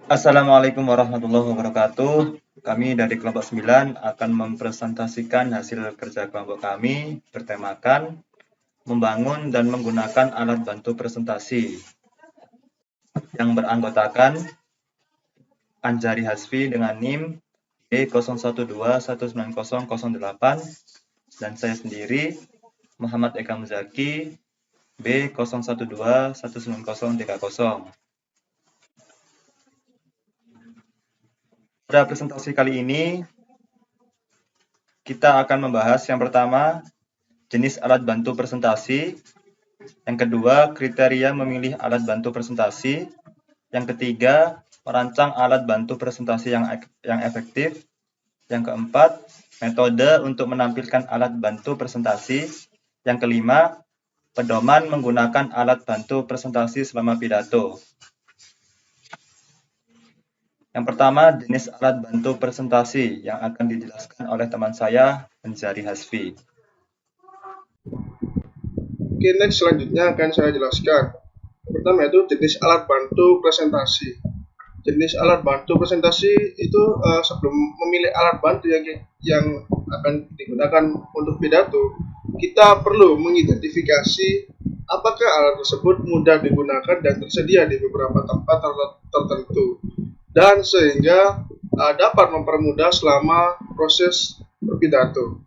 Assalamualaikum warahmatullahi wabarakatuh. Kami dari kelompok 9 akan mempresentasikan hasil kerja kelompok kami bertemakan membangun dan menggunakan alat bantu presentasi yang beranggotakan Anjari Hasfi dengan NIM B01219008 dan saya sendiri Muhammad Eka Muzaki B01219030. Pada presentasi kali ini, kita akan membahas yang pertama, jenis alat bantu presentasi. Yang kedua, kriteria memilih alat bantu presentasi. Yang ketiga, merancang alat bantu presentasi yang efektif. Yang keempat, metode untuk menampilkan alat bantu presentasi. Yang kelima, pedoman menggunakan alat bantu presentasi selama pidato. Yang pertama, jenis alat bantu presentasi yang akan dijelaskan oleh teman saya, Anjari Hasfi. Oke, next selanjutnya akan saya jelaskan. Yang pertama itu jenis alat bantu presentasi. Jenis alat bantu presentasi itu sebelum memilih alat bantu yang akan digunakan untuk pidato, kita perlu mengidentifikasi apakah alat tersebut mudah digunakan dan tersedia di beberapa tempat tertentu, dan sehingga dapat mempermudah selama proses berpidato.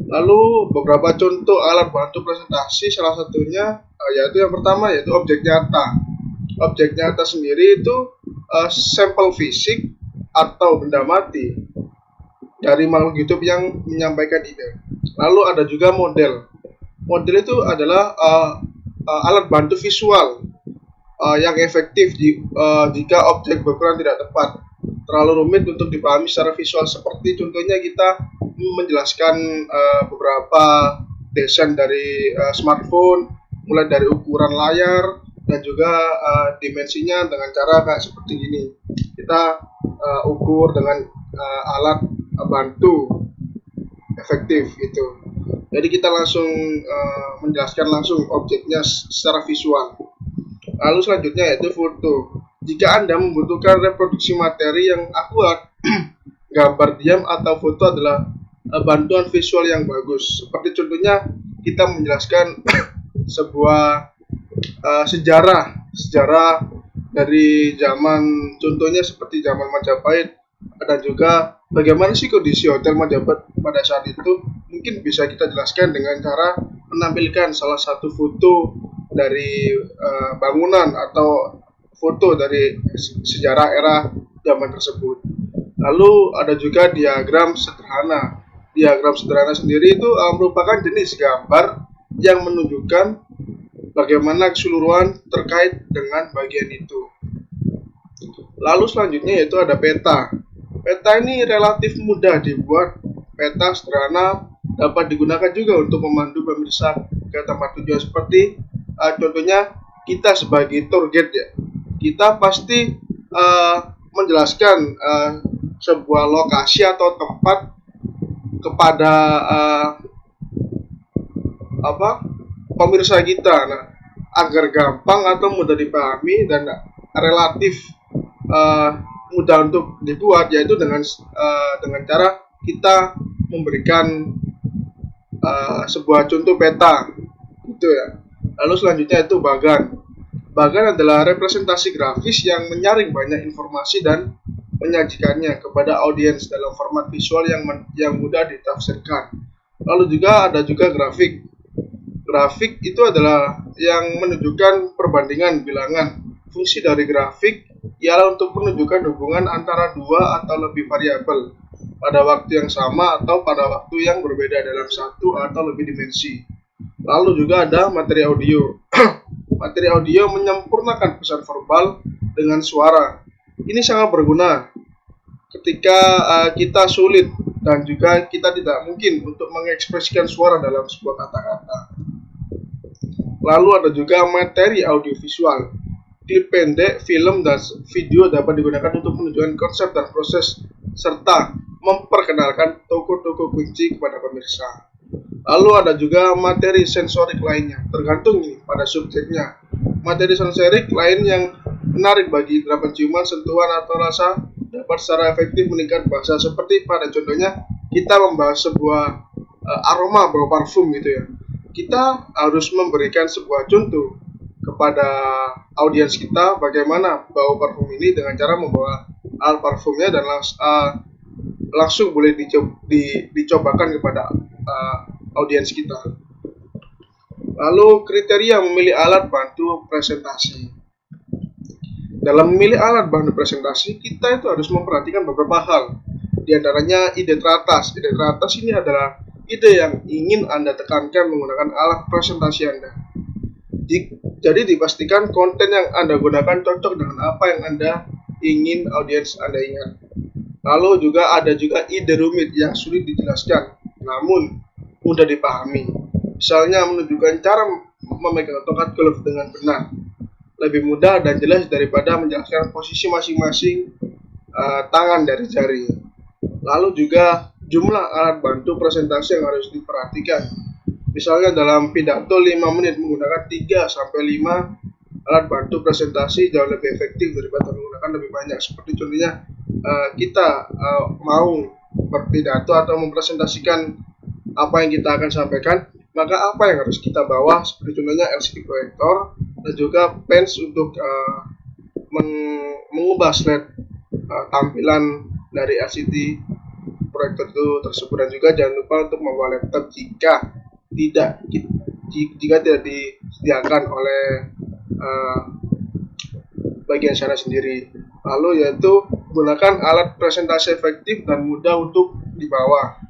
Lalu beberapa contoh alat bantu presentasi, salah satunya yaitu yang pertama yaitu objek nyata. Objek nyata sendiri itu sampel fisik atau benda mati dari makhluk hidup yang menyampaikan ide. Lalu ada juga model. Model itu adalah alat bantu visual yang efektif jika objek berukuran tidak tepat, terlalu rumit untuk dipahami secara visual. Seperti contohnya kita menjelaskan beberapa desain dari smartphone, mulai dari ukuran layar dan juga dimensinya dengan cara kayak seperti ini. Kita ukur dengan alat bantu efektif gitu. Jadi kita langsung menjelaskan langsung objeknya secara visual. Lalu selanjutnya yaitu foto. Jika Anda membutuhkan reproduksi materi yang akurat, gambar diam atau foto adalah bantuan visual yang bagus. Seperti contohnya kita menjelaskan sebuah sejarah dari zaman, contohnya seperti zaman Majapahit, dan juga bagaimana sih kondisi hotel Majapahit pada saat itu. Mungkin bisa kita jelaskan dengan cara menampilkan salah satu foto dari bangunan atau foto dari sejarah era zaman tersebut. Lalu ada juga diagram sederhana. Diagram sederhana sendiri itu merupakan jenis gambar yang menunjukkan bagaimana keseluruhan terkait dengan bagian itu. Lalu selanjutnya yaitu ada peta. Peta ini relatif mudah dibuat. Peta sederhana dapat digunakan juga untuk memandu pemirsa ke tempat tujuan, seperti contohnya kita sebagai tour guide ya. Kita pasti menjelaskan sebuah lokasi atau tempat kepada pemirsa kita, agar gampang atau mudah dipahami dan relatif mudah untuk dibuat, yaitu dengan cara kita memberikan sebuah contoh peta gitu ya. Lalu selanjutnya itu bagan. Bagan adalah representasi grafis yang menyaring banyak informasi dan menyajikannya kepada audiens dalam format visual yang mudah ditafsirkan. Lalu juga ada juga grafik. Grafik itu adalah yang menunjukkan perbandingan bilangan. Fungsi dari grafik ialah untuk menunjukkan hubungan antara dua atau lebih variabel pada waktu yang sama atau pada waktu yang berbeda dalam satu atau lebih dimensi. Lalu juga ada materi audio. Materi audio menyempurnakan pesan verbal dengan suara. Ini sangat berguna ketika kita sulit dan juga kita tidak mungkin untuk mengekspresikan suara dalam sebuah kata-kata. Lalu ada juga materi audiovisual. Klip pendek, film, dan video dapat digunakan untuk menunjukkan konsep dan proses serta memperkenalkan toko-toko kunci kepada pemirsa. Lalu ada juga materi sensorik lainnya, tergantung nih pada subjeknya. Materi sensorik lain yang menarik bagi indera penciuman, sentuhan, atau rasa dapat secara efektif meningkat bahasa. Seperti pada contohnya kita membahas sebuah aroma bau parfum gitu ya. Kita harus memberikan sebuah contoh kepada audiens kita bagaimana bau parfum ini dengan cara membawa alat parfumnya dan langsung boleh dicobakan kepada audiens kita. Lalu kriteria memilih alat bantu presentasi. Dalam memilih alat bantu presentasi, kita itu harus memperhatikan beberapa hal. Di antaranya ide teratas. Ide teratas ini adalah ide yang ingin Anda tekankan menggunakan alat presentasi Anda. Jadi dipastikan konten yang Anda gunakan cocok dengan apa yang Anda ingin audiens Anda ingat. Lalu ada juga ide rumit yang sulit dijelaskan, namun mudah dipahami. Misalnya menunjukkan cara memegang tongkat golf dengan benar. Lebih mudah dan jelas daripada menjelaskan posisi masing-masing tangan dari jari. Lalu juga jumlah alat bantu presentasi yang harus diperhatikan. Misalnya dalam pidato 5 menit menggunakan 3-5 alat bantu presentasi jauh lebih efektif daripada menggunakan lebih banyak. Seperti contohnya kita mau berpidato atau mempresentasikan apa yang kita akan sampaikan, maka apa yang harus kita bawa? Seperti contohnya LCD proyektor dan juga pens untuk mengubah slide tampilan dari LCD proyektor itu tersebut, dan juga jangan lupa untuk membawa laptop jika tidak disediakan oleh bagian sana sendiri. Lalu yaitu gunakan alat presentasi efektif dan mudah untuk dibawa.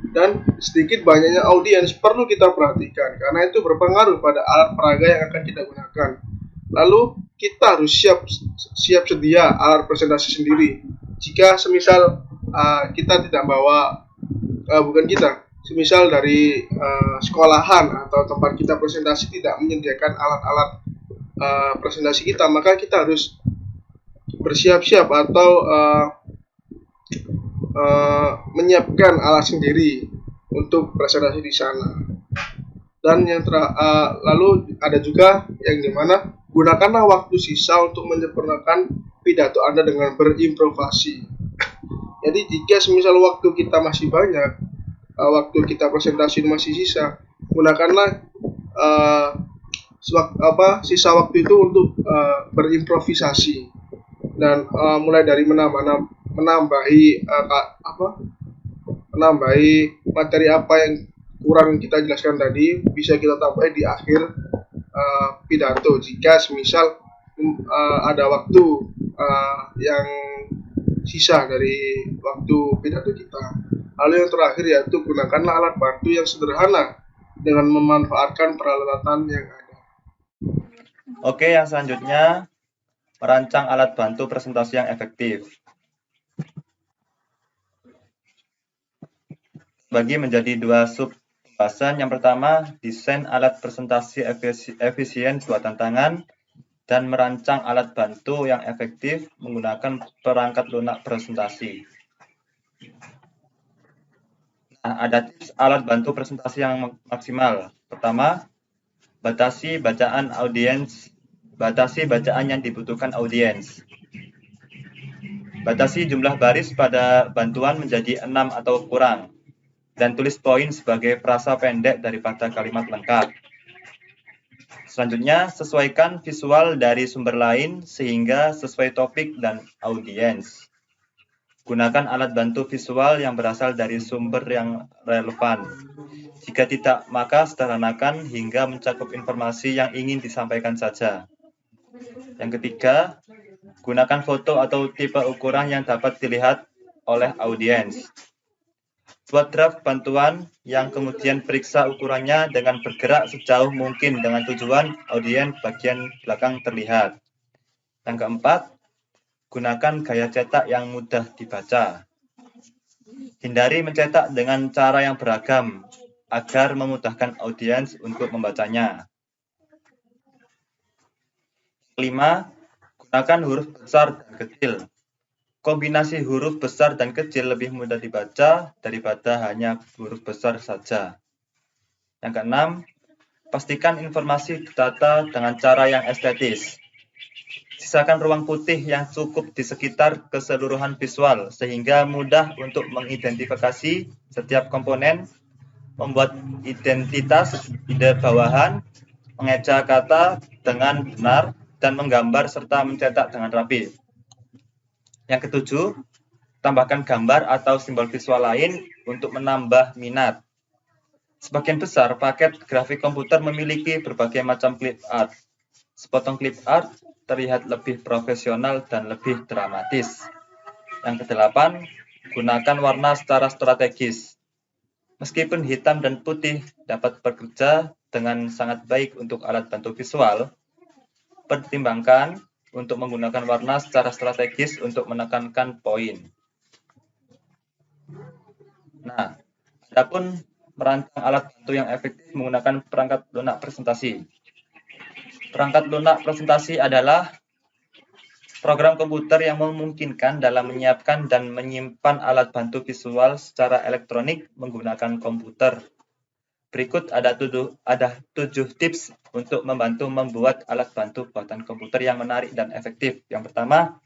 Dan sedikit banyaknya audiens perlu kita perhatikan karena itu berpengaruh pada alat peraga yang akan kita gunakan. Lalu kita harus siap sedia alat presentasi sendiri. Jika semisal kita tidak bawa, semisal dari sekolahan atau tempat kita presentasi tidak menyediakan alat-alat presentasi kita, maka kita harus bersiap-siap atau menyiapkan alat sendiri untuk presentasi di sana. Dan lalu ada juga yang dimana gunakanlah waktu sisa untuk menyempurnakan pidato Anda dengan berimprovisasi. Jadi jika semisal waktu kita masih banyak, waktu kita presentasi masih sisa, gunakanlah sisa waktu itu untuk berimprovisasi dan mulai dari menambahi materi apa yang kurang kita jelaskan tadi, bisa kita tambahin di akhir pidato jika semisal ada waktu yang sisa dari waktu pidato kita. Lalu yang terakhir yaitu gunakanlah alat bantu yang sederhana dengan memanfaatkan peralatan yang ada. Oke, yang selanjutnya merancang alat bantu presentasi yang efektif. Bagi menjadi 2 sub pembahasan. Yang pertama, desain alat presentasi efisien buatan tangan dan merancang alat bantu yang efektif menggunakan perangkat lunak presentasi. Nah, ada tips alat bantu presentasi yang maksimal. Pertama, batasi bacaan yang dibutuhkan audiens. Batasi jumlah baris pada bantuan menjadi 6 atau kurang. Dan tulis poin sebagai frasa pendek daripada kalimat lengkap. Selanjutnya, sesuaikan visual dari sumber lain sehingga sesuai topik dan audiens. Gunakan alat bantu visual yang berasal dari sumber yang relevan. Jika tidak, maka sederhanakan hingga mencakup informasi yang ingin disampaikan saja. Yang ketiga, gunakan foto atau tipe ukuran yang dapat dilihat oleh audiens. Buat draft bantuan yang kemudian periksa ukurannya dengan bergerak sejauh mungkin dengan tujuan audiens bagian belakang terlihat. Yang keempat, gunakan gaya cetak yang mudah dibaca. Hindari mencetak dengan cara yang beragam agar memudahkan audiens untuk membacanya. Kelima, gunakan huruf besar dan kecil. Kombinasi huruf besar dan kecil lebih mudah dibaca daripada hanya huruf besar saja. Yang keenam, pastikan informasi ditata dengan cara yang estetis. Sisakan ruang putih yang cukup di sekitar keseluruhan visual, sehingga mudah untuk mengidentifikasi setiap komponen, membuat identitas ide bawahan, mengeja kata dengan benar, dan menggambar serta mencetak dengan rapi. Yang ketujuh, tambahkan gambar atau simbol visual lain untuk menambah minat. Sebagian besar paket grafik komputer memiliki berbagai macam clip art. Sepotong clip art terlihat lebih profesional dan lebih dramatis. Yang kedelapan, gunakan warna secara strategis. Meskipun hitam dan putih dapat bekerja dengan sangat baik untuk alat bantu visual, pertimbangkan untuk menggunakan warna secara strategis untuk menekankan poin. Nah, adapun merancang alat bantu yang efektif menggunakan perangkat lunak presentasi. Perangkat lunak presentasi adalah program komputer yang memungkinkan dalam menyiapkan dan menyimpan alat bantu visual secara elektronik menggunakan komputer. Berikut ada 7 tips untuk membantu membuat alat bantu buatan komputer yang menarik dan efektif. Yang pertama,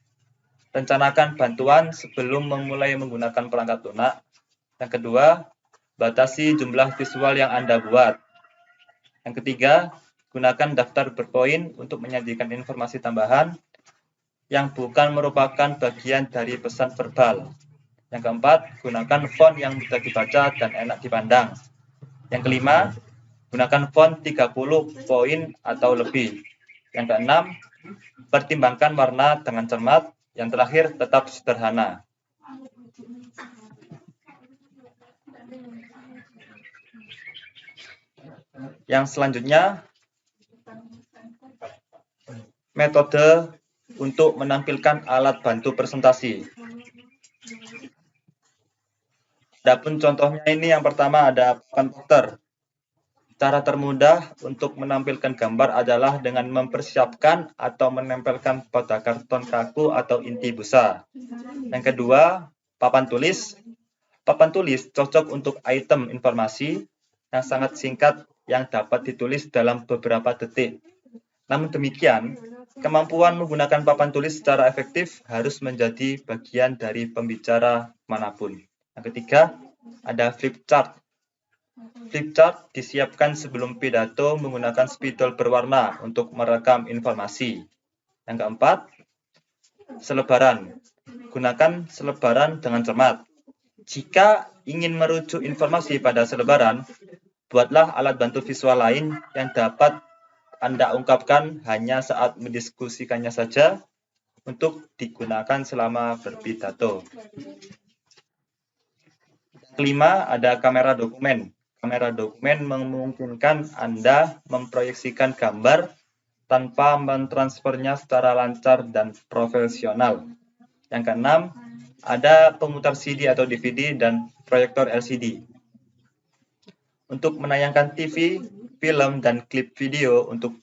rencanakan bantuan sebelum memulai menggunakan perangkat lunak. Yang kedua, batasi jumlah visual yang Anda buat. Yang ketiga, gunakan daftar berpoin untuk menyajikan informasi tambahan yang bukan merupakan bagian dari pesan verbal. Yang keempat, gunakan font yang mudah dibaca dan enak dipandang. Yang kelima, gunakan font 30 poin atau lebih. Yang keenam, pertimbangkan warna dengan cermat. Yang terakhir, tetap sederhana. Yang selanjutnya, metode untuk menampilkan alat bantu presentasi. Adapun contohnya ini yang pertama ada papan poster. Cara termudah untuk menampilkan gambar adalah dengan mempersiapkan atau menempelkan pada karton kaku atau inti busa. Yang kedua, papan tulis. Papan tulis cocok untuk item informasi yang sangat singkat yang dapat ditulis dalam beberapa detik. Namun demikian, kemampuan menggunakan papan tulis secara efektif harus menjadi bagian dari pembicara manapun. Yang ketiga, ada flip chart. Flip chart disiapkan sebelum pidato menggunakan spidol berwarna untuk merekam informasi. Yang keempat, selebaran. Gunakan selebaran dengan cermat. Jika ingin merujuk informasi pada selebaran, buatlah alat bantu visual lain yang dapat Anda ungkapkan hanya saat mendiskusikannya saja untuk digunakan selama berpidato. Kelima, ada kamera dokumen. Kamera dokumen memungkinkan Anda memproyeksikan gambar tanpa mentransfernya secara lancar dan profesional. Yang keenam, ada pemutar CD atau DVD dan proyektor LCD. Untuk menayangkan TV, film, dan klip video untuk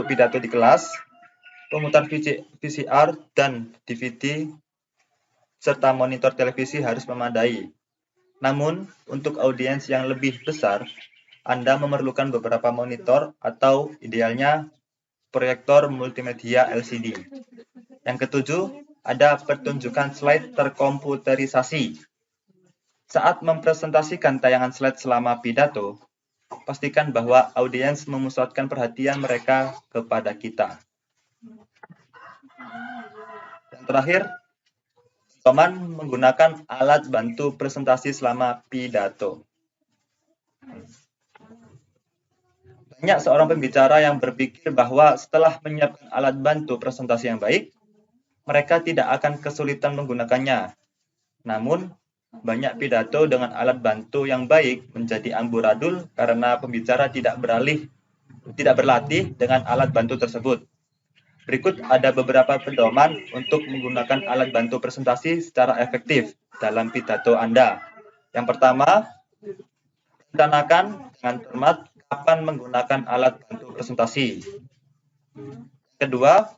pidato di kelas, pemutar VCR dan DVD, serta monitor televisi harus memadai. Namun, untuk audiens yang lebih besar, Anda memerlukan beberapa monitor atau idealnya proyektor multimedia LCD. Yang ketujuh, ada pertunjukan slide terkomputerisasi. Saat mempresentasikan tayangan slide selama pidato, pastikan bahwa audiens memusatkan perhatian mereka kepada kita. Yang terakhir, teman menggunakan alat bantu presentasi selama pidato. Banyak seorang pembicara yang berpikir bahwa setelah menyiapkan alat bantu presentasi yang baik, mereka tidak akan kesulitan menggunakannya. Namun, banyak pidato dengan alat bantu yang baik menjadi amburadul karena pembicara tidak berlatih dengan alat bantu tersebut. Berikut ada beberapa pedoman untuk menggunakan alat bantu presentasi secara efektif dalam pidato Anda. Yang pertama, rencanakan dengan cermat kapan menggunakan alat bantu presentasi. Kedua,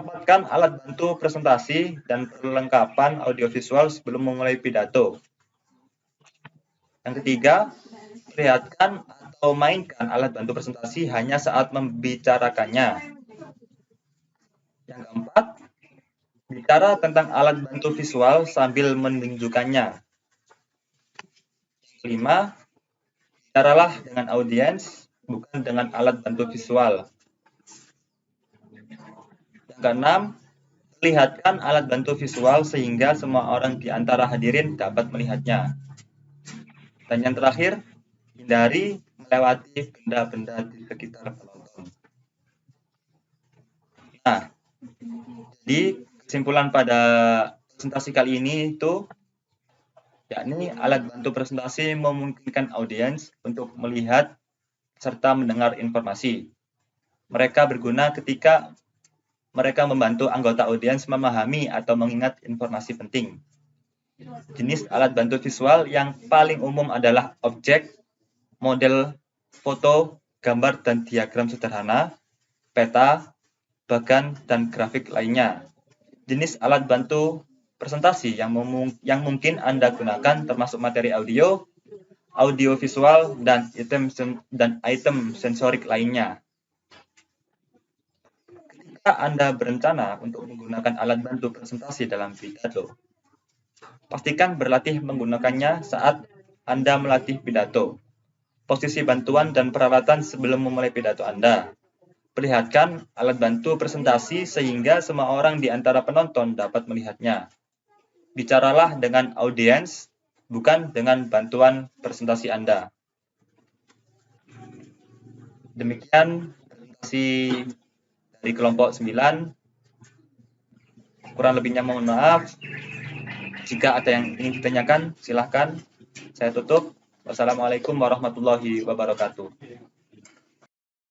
tempatkan alat bantu presentasi dan perlengkapan audiovisual sebelum memulai pidato. Yang ketiga, perlihatkan atau mainkan alat bantu presentasi hanya saat membicarakannya. Yang keempat, bicara tentang alat bantu visual sambil menunjukkannya. Yang kelima, bicaralah dengan audiens, bukan dengan alat bantu visual. Yang keenam, perlihatkan alat bantu visual sehingga semua orang di antara hadirin dapat melihatnya. Dan yang terakhir, hindari melewati benda-benda di sekitar penonton. Nah, jadi kesimpulan pada presentasi kali ini itu yakni alat bantu presentasi memungkinkan audiens untuk melihat serta mendengar informasi. Mereka berguna ketika mereka membantu anggota audiens memahami atau mengingat informasi penting. Jenis alat bantu visual yang paling umum adalah objek, model, foto, gambar dan diagram sederhana, peta, bagan, dan grafik lainnya. Jenis alat bantu presentasi yang mungkin Anda gunakan termasuk materi audio, audio visual, dan item sensorik lainnya. Ketika Anda berencana untuk menggunakan alat bantu presentasi dalam pidato, pastikan berlatih menggunakannya saat Anda melatih pidato. Posisi bantuan dan peralatan sebelum memulai pidato Anda. Perlihatkan alat bantu presentasi sehingga semua orang di antara penonton dapat melihatnya. Bicaralah dengan audiens, bukan dengan bantuan presentasi Anda. Demikian presentasi dari kelompok 9. Kurang lebihnya mohon maaf. Jika ada yang ingin ditanyakan, silahkan. Saya tutup. Wassalamualaikum warahmatullahi wabarakatuh.